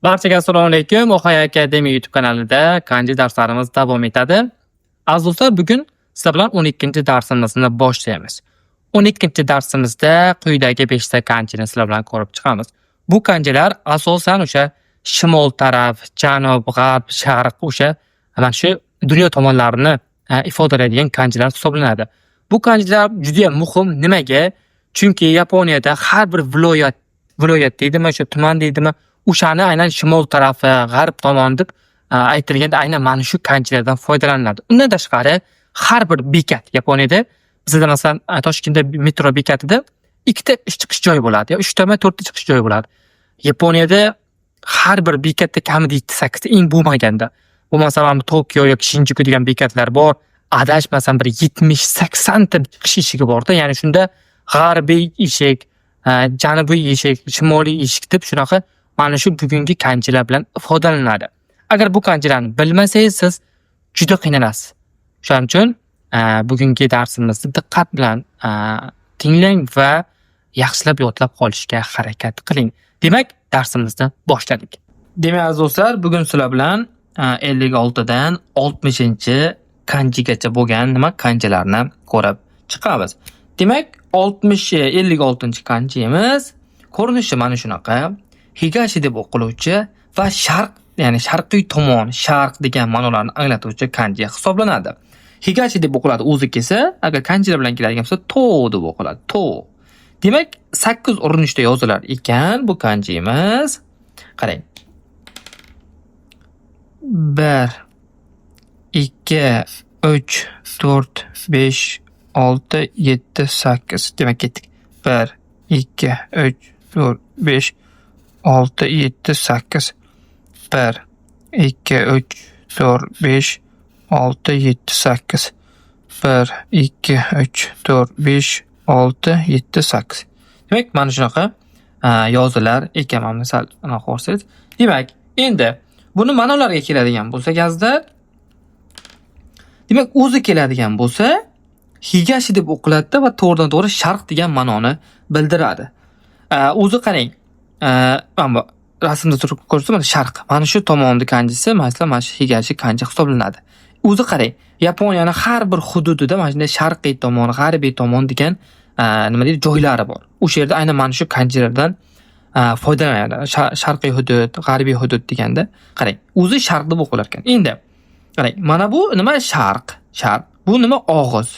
Barchaga assalomu alaykum. O'qay Akademiya YouTube kanalida kanji darslarimiz davom etadi. Aziz do'stlar, bugun sizlar bilan 12-darsimizni boshlaymiz. 12-darsimizda quyidagi 5 ta kanjini sizlar bilan ko'rib chiqamiz. Bu kanjilar asosan o'sha shimol taraf, janub, g'arb, sharq o'sha mana shu dunyo tomonlarini ifodalaydigan kanjilar hisoblanadi. Bu kanjilar juda muhim. Nimaga? Chunki Yaponiyada har bir viloyat deydimi, o'sha tuman deydimi, o'shani aynan shimol tarafi, g'arb tomon deb aytilganda aynan mana shu kanjilardan foydalaniladi. Undan tashqari har bir bekat Yaponiyada, bizda masalan Toshkentda metro bekatida 2 ta chiqish joyi bo'ladi, yo 3 ta, 4 ta chiqish joyi bo'ladi. Yaponiyada har bir bekatda kamida 7-8 ta eng bo'lmaganda. Bu masalan Tokio yoki Shinjuku degan bekatlar bor. Adashmasam bir 70-80 ta chiqish eshigi bor-da. Ya'ni shunda g'arbiy eshik, janubiy eshik, shimoliy eshik deb shunaqa mana shu bugungi kanjilar bilan foydalaniladi. Agar bu kanjilarni bilmasangiz, siz juda qiynalasiz. Shuning uchun bugungi darsimizni diqqat bilan tinglang va yaxshilab yodlab qolishga harakat qiling. Demak, darsimizni boshladik. Demak, aziz do'stlar, bugun sizlar bilan 56 dan 60-kanjigacha bo'lgan kanjilarni ko'rib chiqamiz. Demak, 56-kanjimiz ko'rinishi mana shunaqa. Higashi deb o'qiluvchi va sharq, ya'ni sharqiy tomon, sharq degan ma'nolarni anglatuvchi kanji hisoblanadi. Higashi deb o'qiladi o'zikisi, agar kanjilar bilan keladigan bo'lsa, to deb o'qiladi. To. Demak, 8 urinishda yozilar ekan bu kanjimiz. Qarang. 1 2 3 4 5 6 7 8. Demak, ketdik. 1 2 3 4 5 6 7 8. 1 2 3 4 5 6 7 8. 1 2 3 4 5 6 7 8. Demak, mana shunaqa yozilar ekan. Mana misol anaqa ko'rsangiz. Demak, endi buni ma'nolariga keladigan bo'lsak, azizlar, demak, o'zi keladigan bo'lsa, higashi deb o'qiladi va to'g'ridan-to'g'ri sharq degan ma'noni bildiradi. O'zi qarang. Mana rasmda turib ko'rsa, mana sharq. Mana shu tomonni kanjisi, masalan, mana shu higashi kanji hisoblanadi. O'zi qarang, Yaponiyani har bir hududida mana shunday sharqiy tomon, g'arbiy tomon degan nima deydi, joylari bor. O'sha yerda aynan mana shu kanjilardan foydalanadi. Sharqiy hudud, g'arbiy hudud deganda, qarang, o'zi sharq deb o'qilar ekan. Endi qarang, mana bu nima? Sharq. Sharq. Bu nima? Og'iz.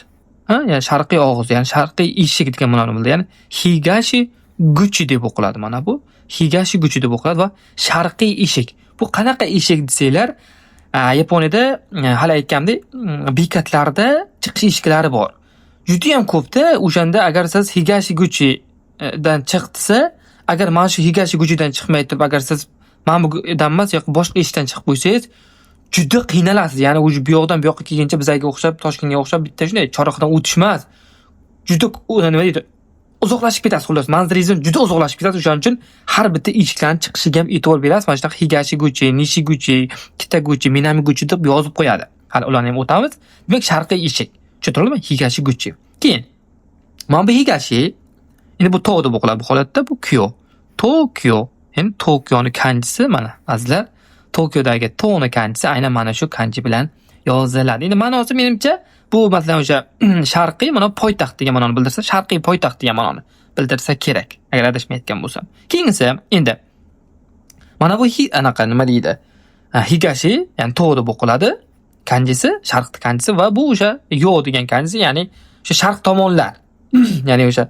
Ya'ni sharqiy og'iz, ya'ni sharqiy eshik degan ma'noni bildi. Ya'ni higashi guchi deb o'qiladi mana bu. Higashi guchi deb o'qiladi va sharqiy eshik. Bu qanaqa eshik desanglar, Yaponiyada hali aytgandek, bekatlarda chiqish eshiklari bor. Juda ham ko'pda. O'shanda agar siz higashi guchi dan chiq desa, agar mana shu higashi guchidan chiqmay turib, agar siz mana bu yerdan emas, yoki boshqa eshikdan chiqib qo'ysangiz, juda qiynalasiz. Ya'ni u yoqdan bu yoqqa kelguncha bizga o'xshab, Toshkentga o'xshab bitta shunday chorrahadan o'tishmas. Juda nima deydi? Uzoqlashib ketasiz, xullas. Manzilingiz juda uzoqlashib ketasiz. O'shaning uchun har bitta eshiklarning chiqishiga ham e'tibor berasiz. Mana shunaqa higashi guchi, nishi guchi, kita guchi, minami guchi deb yozib qo'yadi. Hali ularni ham o'tamiz. Demak, sharqiy eshik. Tushundingizmi? Higashi guchi. Keyin mana bu higashi, endi bu to deb o'qiladi bu holatda, bu kyo. Tokyo. Endi Tokyoni kanjisi mana, azizlar. Tokyodagi to'ni kanjisi aynan mana shu kanji bilan yoziladi. Endi ma'nosi menimcha bu masalan o'sha sharqiy, mana poytaxt degan ma'noni bildirsa, sharqiy poytaxt degan ma'noni bildirsa kerak, agar adashmayotgan bo'lsam. Keyingisi endi mana bu anaqa nima deydi? Higashi, ya'ni to deb o'qiladi. Kanjisi, sharq kanjisi va bu o'sha yo degan kanjisi, ya'ni o'sha sharq tomonlar. Ya'ni o'sha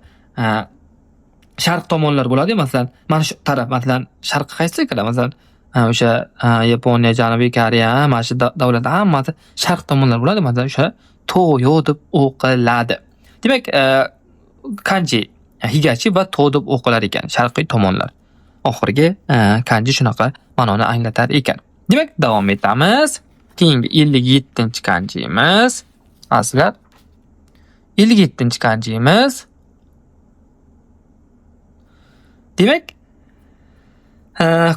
sharq tomonlar bo'ladi. Masalan, mana shu taraf, masalan, sharq qaysi kala, masalan, o'sha Yaponiya, Janubiy Koreya, mana shu davlatlar hammasi sharq tomonlar bo'ladi. Masalan, o'sha Toyo deb o'qiladi. Demak, kanji higashi va to deb o'qilar ekan, sharqiy tomonlar. Oxirgi kanji shunaqa ma'noni anglatar ekan. Demak, davom etamiz. Keyingi 57-kanjimiz. Azizlar, 57-kanjimiz. Demak,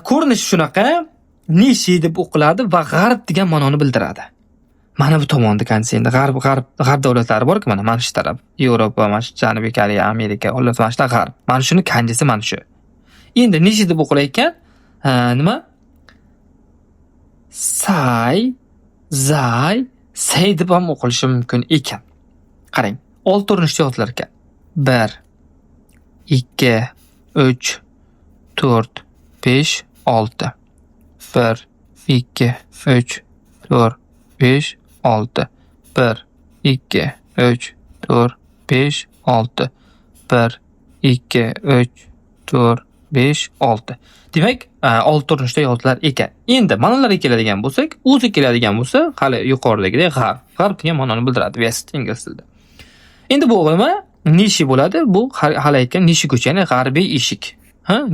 ko'rinishi shunaqa, nishi deb o'qiladi va g'arb degan ma'noni bildiradi. Mana bu tomonda kanji, endi g'arb davlatlari bor-ku, mana shu taraf, Yevropa, mana shu Janubiy Koreya, Amerika, xullas mana shu g'arb. Mana shuni kanjisi mana shu. Endi nishi deb o'qilar ekan, nima? say, zay, say deb ham o'qilishi mumkin ekan. Qarang, 6 urinishda yozilar ekan. 1 2 3 4 5 6. 1 2 3 4 5 6. 1 2 3 4 5 6. 1 2 3 4 5 6. Demak, 6 urinishda yozilar ekan. Endi ma'nolarga keladigan bo'lsak, o'zi keladigan bo'lsa, hali yuqoridagidek g'arb. G'arb degan ma'noni bildiradi west ingliz tilida. Endi bu nima? Nishi bo'ladi. Bu hali aytgan nishi kuchi, ya'ni g'arbiy eshik.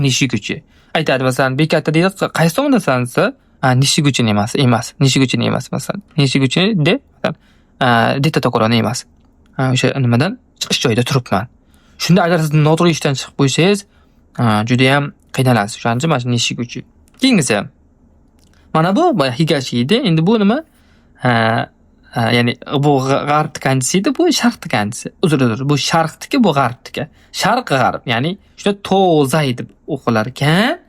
Nishi kuchi. Aytadi masalan, bekatda deydi, qaysi tomondasan desa, nishi kuchini emas, nishi kuchini emas masalan. Nishi kuchini deb, detta to'g'roni emas. O'sha nimadan chiqish joyida turibman. Shunda agar siz noto'g'ri ishdan chiqib qo'ysangiz, juda ham qiynalasiz. O'shaning uchun mana shu nishi kuchi. Keyingisi. Mana bu higashi edi. Endi bu nima? Ya'ni bu g'arbni kanjisi edi, bu sharqni kanjisi. Uzr, bu sharqniki, bu g'arbniki. Sharq g'arb, ya'ni shunda to'zay deb o'qilar ekan,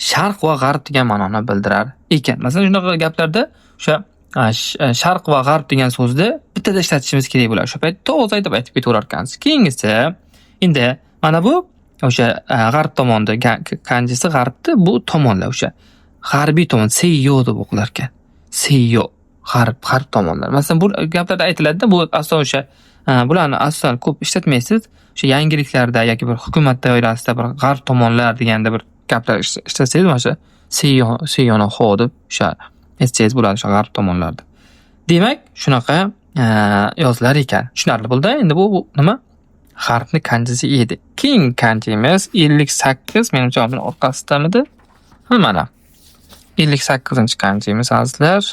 sharq va g'arb degan ma'noni bildirar ekan. Masalan, shunaqa gaplarda o'sha sharq va g'arb degan so'zni bittada ishlatishimiz kerak bo'ladi. O'sha payt to'zay deb aytib ketaverar ekansiz. Keyingisi, endi mana bu o'sha g'arb tomonda kanjisi g'arbni, bu tomonlar o'sha g'arbiy tomon seyyo deb o'qilar ekan. Seyyo g'arb tomonlar. Masalan, bu gaplarda aytiladi-da, bu asosan o'sha bularni asosan ko'p ishlatmaysiz. O'sha yangiliklarda yoki bir hukumat doirasida bir g'arb tomonlar deganda bir gaplar ishlatsangiz, mana shu seyyoni ho deb o'sha aytsangiz bo'ladi, o'sha g'arb tomonlarda. Demak, shunaqa yozilar ekan. Tushunarli bo'ldi. Endi bu nima? G'arbni kanjisi edi. Keyingi kanjimiz 58, menimcha oldin orqasidamidi? Mana 58-kanjimiz azizlar.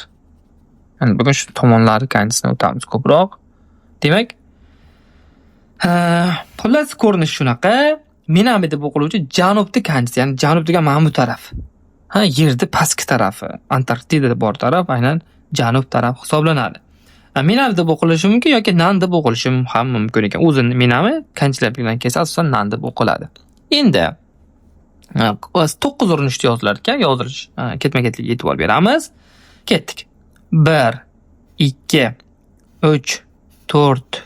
Bugun shu tomonlarni kanjisini o'tamiz ko'proq. Demak, xullas ko'rinish shunaqa. Minami deb o'qiluvchi janubni kanjisi, ya'ni janub degan mana bu taraf. Yerni pastki tarafi, Antarktidada bor taraf aynan janub taraf hisoblanadi. Minami deb o'qilishi mumkin yoki nan deb o'qilishi ham mumkin ekan. O'zi minami kanjilar bilan kelsa asosan nan deb o'qiladi. Endi 9 urinishda yozilar ekan, yozilish ketma-ketlikka e'tibor beramiz. Ketdik. 1 2 3 4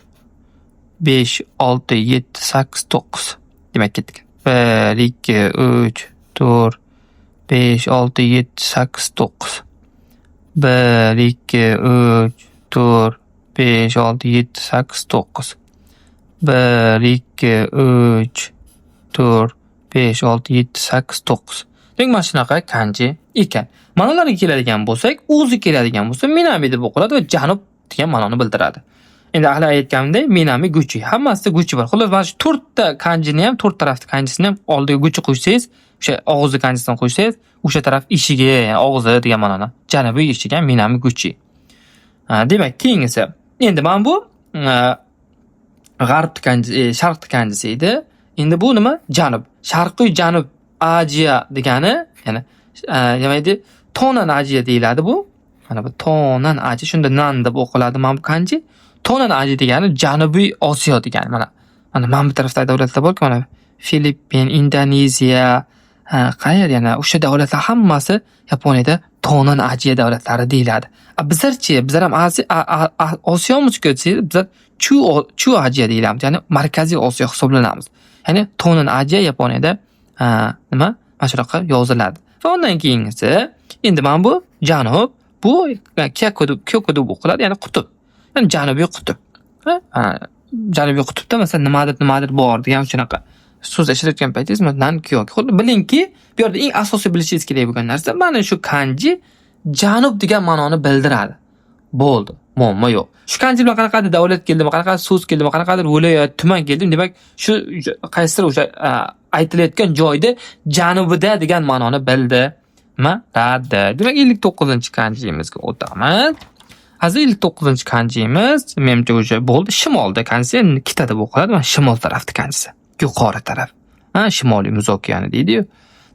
5 6 7 8 9. Demak ketdik. 1 2 3 4 5 6 7 8 9. 1 2 3 4 5 6 7 8 9. 1 2 3 4 5 6 7 8 9. Demak, mana shunaqa kanji ekan. Ma'nolarga keladigan bo'lsak, o'zi keladigan bo'lsa, minami deb o'qiladi va janub degan ma'noni bildiradi. Endi hali aytganimdek, minami guchi, hammasida guchi bor. Xullas, mana shu 4 ta kanjini ham, 4 tarafni kanjisini ham oldiga guchi qo'ysangiz, o'sha og'izni kanjisidan qo'ysangiz, o'sha taraf eshigi, ya'ni og'izi degan ma'noni. Janubiy eshigi ham minami guchi. Demak, keyingisi. Endi mana bu g'arbni kanjisi, sharqni kanjisi edi. Endi bu nima? Janub. Sharqiy janub Aziya degani, ya'ni nima edi? Tonan Aziya deyiladi bu. Mana bu Tonan Aziya, shunda nan deb o'qiladi mana bu kanji. Tonan Aziya degani Janubiy Osiyo degani. Mana bu tarafda davlatlar borku, mana Filippin, Indoneziya, qayer yana o'sha davlatlar hammasi Yaponiyada Tonan Aziya davlatlari deyiladi. Bizlarchi, bizlar ham Osiyomiz-ku desangiz, bizlar Chu Aziya deyilamiz, ya'ni Markaziy Osiyo hisoblanamiz. Ya'ni Tonan Aziya Yaponiyada nima? Mana shunaqa yoziladi. Va undan keyingisi, endi mana bu janub, bu Kyoko deb o'qiladi, ya'ni qutb. Ya'ni janubiy qutb. Janubiy qutbda masalan nimadir bor degan shunaqa so'z ishlatgan paytingiz nan Kyoko. Xuddi bilingki, bu yerda eng asosiy bilishingiz kerak bo'lgan narsa mana shu kanji janub degan ma'noni bildiradi. Bo'ldi. Muammo yo'q. Shu kanji bilan qanaqadir davlat keldimi, qanaqadir so'z keldimi, qanaqadir viloyat, tuman keldimi, demak, shu qaysidir o'sha aytilayotgan joyda janubida degan ma'noni bildiradi. Demak, 59-kanjimizga o'tamiz. Hozir 59-kanjimiz menimcha o'sha bo'ldi. Shimolda kanji ikkita deb o'qiladi. Mana shimol tarafda kanjisi. Yuqori taraf. Shimoliy Muz okeani deydi-yu.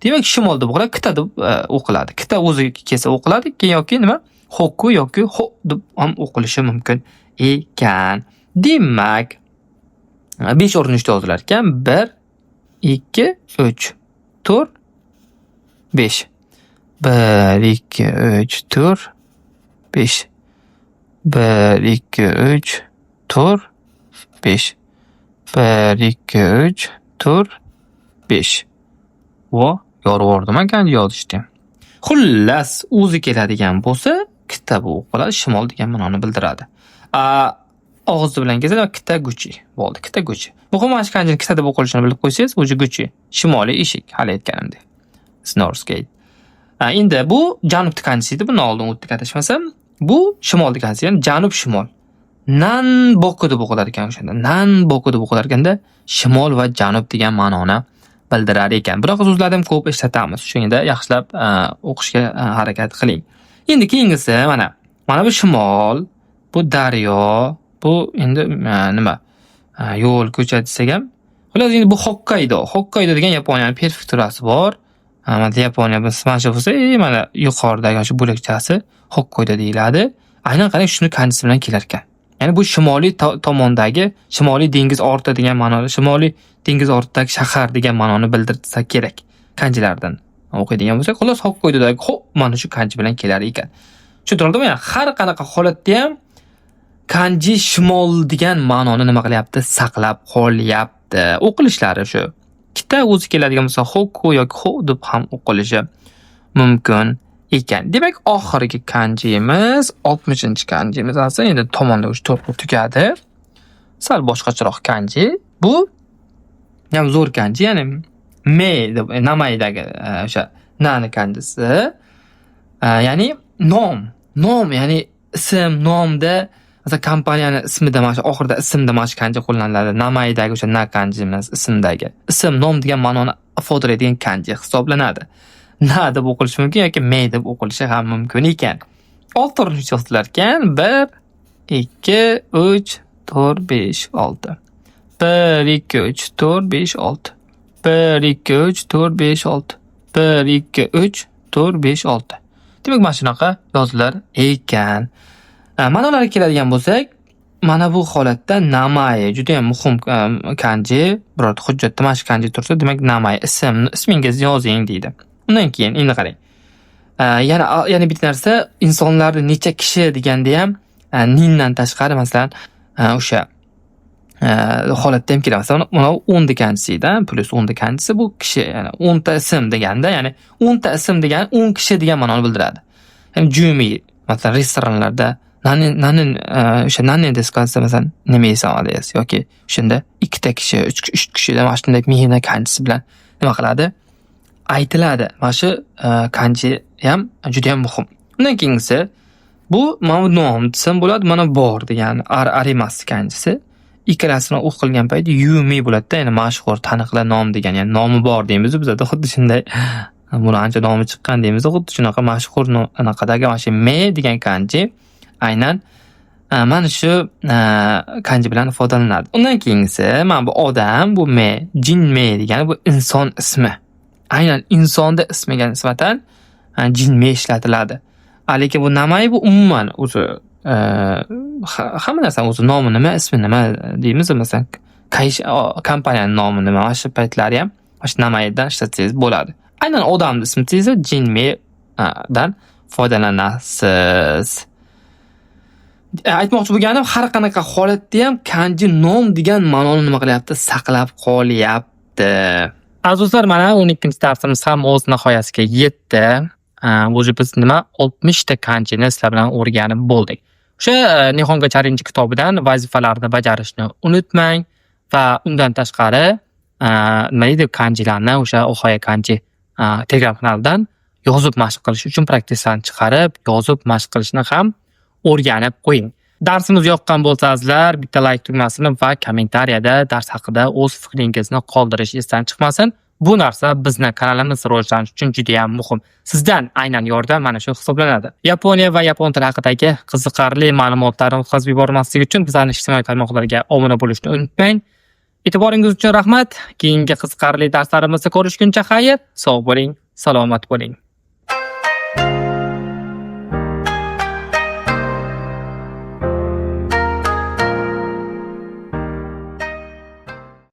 Demak, shimol deb o'qiladi, kita deb o'qiladi. Kita o'zi kelsa o'qiladi, keyin yoki nima? Hoku yoki ho deb ham o'qilishi mumkin ekan. Demak, 5 urinishda yozilar ekan. 1 2 3 4 5. 1 2 3 4 5 1 2 3 4 5 1 2 3 4 5 va yorib kanji yozishni. Xullas, o'zi keladigan bo'lsa, kitob o'qiladi, shimol degan ma'noni bildiradi. Og'iz bilan kelsa, kitaguchi bo'ldi, kitaguchi. Muhim mana shu kanjini kita deb o'qilishini bilib qo'ysangiz, o'zi guchi, shimoliy eshik, hali aytganimdek. North Gate. Endi bu janub kanjisi edi, buni oldin o'tdik adashmasam. Bu shimol kanjisi, ya'ni janub shimol. Nan boku deb o'qilar ekan o'shanda. Nan boku deb o'qilar ekanda, shimol va janub degan ma'noni bildirar ekan. Biroq so'zlarni ham ko'p ishlatamiz. Shuningda yaxshilab o'qishga harakat qiling. Endi keyingisi mana bu shimol, bu daryo, bu endi nima? Yo'l, ko'cha desak ham. Xullas, endi bu Hokkaido. Hokkaido degan Yaponiyaning prefekturasi bor. Mana Yaponiya mana shu bo'lsa, mana yuqoridagi shu bo'lakchasi Hokkaido deyiladi. Aynan qarang, shuni kanjisi bilan kelar ekan. Ya'ni bu shimoliy tomondagi, shimoliy dengiz orti degan ma'noda, shimoliy dengiz ortidagi shahar degan ma'noni bildirsa kerak. Kanjilardan o'qiydigan bo'lsak, xullas Hokkaidodagi mana shu kanji bilan kelar ekan. Tushuntirdimi? Yani har qanaqa holatda ham kanji shimol degan ma'noni nima qilyapti? Saqlab qolyapti. O'qilishlari shu. Kita o'zi keladigan bo'lsa, hokku yoki ho deb ham o'qilishi mumkin ekan. Demak, oxirgi kanjimiz 60-kanjimiz aslida endi tomonda o'sha to'rtga tugadi. Sal boshqacharoq kanji. Bu ham zo'r kanji, ya'ni me deb namaydagi o'sha nani kanjisi. Ya'ni nom, ya'ni ism, nomda masalan kompaniyani ismida mana shu oxirida ismda mana shu kanji qo'llaniladi. Namaydagi o'sha na kanjimiz ismdagi. Ism, nom degan ma'noni ifodalaydigan kanji hisoblanadi. Na deb o'qilishi mumkin yoki me deb o'qilishi ham mumkin ekan. 6 o'rinli yozdilar ekan. 1 2 3 4 5 6. 1 2 3 4 5 6. 1 2 3 4 5 6. 1 2 3 4 5 6. Demak, mana shunaqa yozdilar ekan. Ma'nolariga keladigan bo'lsak, mana bu holatda namai juda ham muhim kanji. Biror hujjatda mana shu kanji tursa, demak namai ismingizni yozing deydi. Undan keyin endi qarang. Yana bitta narsa, insonlarni necha kishi deganda ham nindan tashqari masalan o'sha holatda ham keladi. Masalan, mana 10 ta kanjisi-da, plus 10 ta kanjisi bu kishi, ya'ni 10 ta ism deganda, ya'ni 10 ta ism degani 10 kishi degan ma'noni bildiradi. Ya'ni jumi, masalan, restoranlarda o'sha nanen deska masalan nima yesa olasiz yoki shunda 2 ta kishi, 3 kishi mana shunday mehna kanjisi bilan nima qiladi? Aytiladi. Mana shu kanji ham juda ham muhim. Undan keyingisi bu mana nom desam bo'ladi, mana bor degan arimas kanjisi. Ikkalasini o'qilgan payt yumi bo'ladi-da, ya'ni mashhur, taniqli nom degan, ya'ni nomi bor deymiz bizda, xuddi shunday. Buni ancha nomi chiqqan deymiz, xuddi shunaqa mashhur anaqadagi mana shu me degan kanji aynan mana shu kanji bilan ifodalanadi. Undan keyingisi mana bu odam, bu me, jinme degani bu inson ismi. Aynan insonda ismiga nisbatan jinme ishlatiladi. Lekin bu namai bu umuman o'zi hamma narsa o'zi nomi nima, ismi nima deymiz, masalan, kompaniyaning nomi nima, mana shu paytlari ham mana shu namaidan ishlatsangiz bo'ladi. Aynan odamning ismi desa jinme dan foydalanasiz. Aytmoqchi bo'lganim, har qanaqa holatda ham kanji nom degan ma'noni nima qilyapti? Saqlab qolyapti. Azizlar, mana 12-darsimiz ham o'z nihoyasiga yetdi. O'zi biz 60 ta kanjini sizlar bilan o'rganib bo'ldik. O'sha Nihongo Challenge kitobidan vazifalarni bajarishni unutmang va undan tashqari nima deydi, kanjilarni o'sha Ohoya kanji Telegram kanalidan yozib mashq qilish uchun praktikasini chiqarib, yozib mashq qilishni ham o'rganib qo'ying. Darsimiz yoqqan bo'lsa azizlar, bitta like tugmasini va kommentariyada dars haqida o'z fikringizni qoldirish esdan chiqmasin. Bu narsa bizni kanalimiz rivojlanishi uchun juda ham muhim. Sizdan aynan yordam mana shu hisoblanadi. Yaponiya va yapon tili haqidagi qiziqarli ma'lumotlarni o'tkazib yubormaslik uchun bizning ijtimoiy tarmoqlarga obuna bo'lishni unutmang. E'tiboringiz uchun rahmat. Keyingi qiziqarli darslarimizda ko'rishguncha xayr, sog' bo'ling, salomat bo'ling.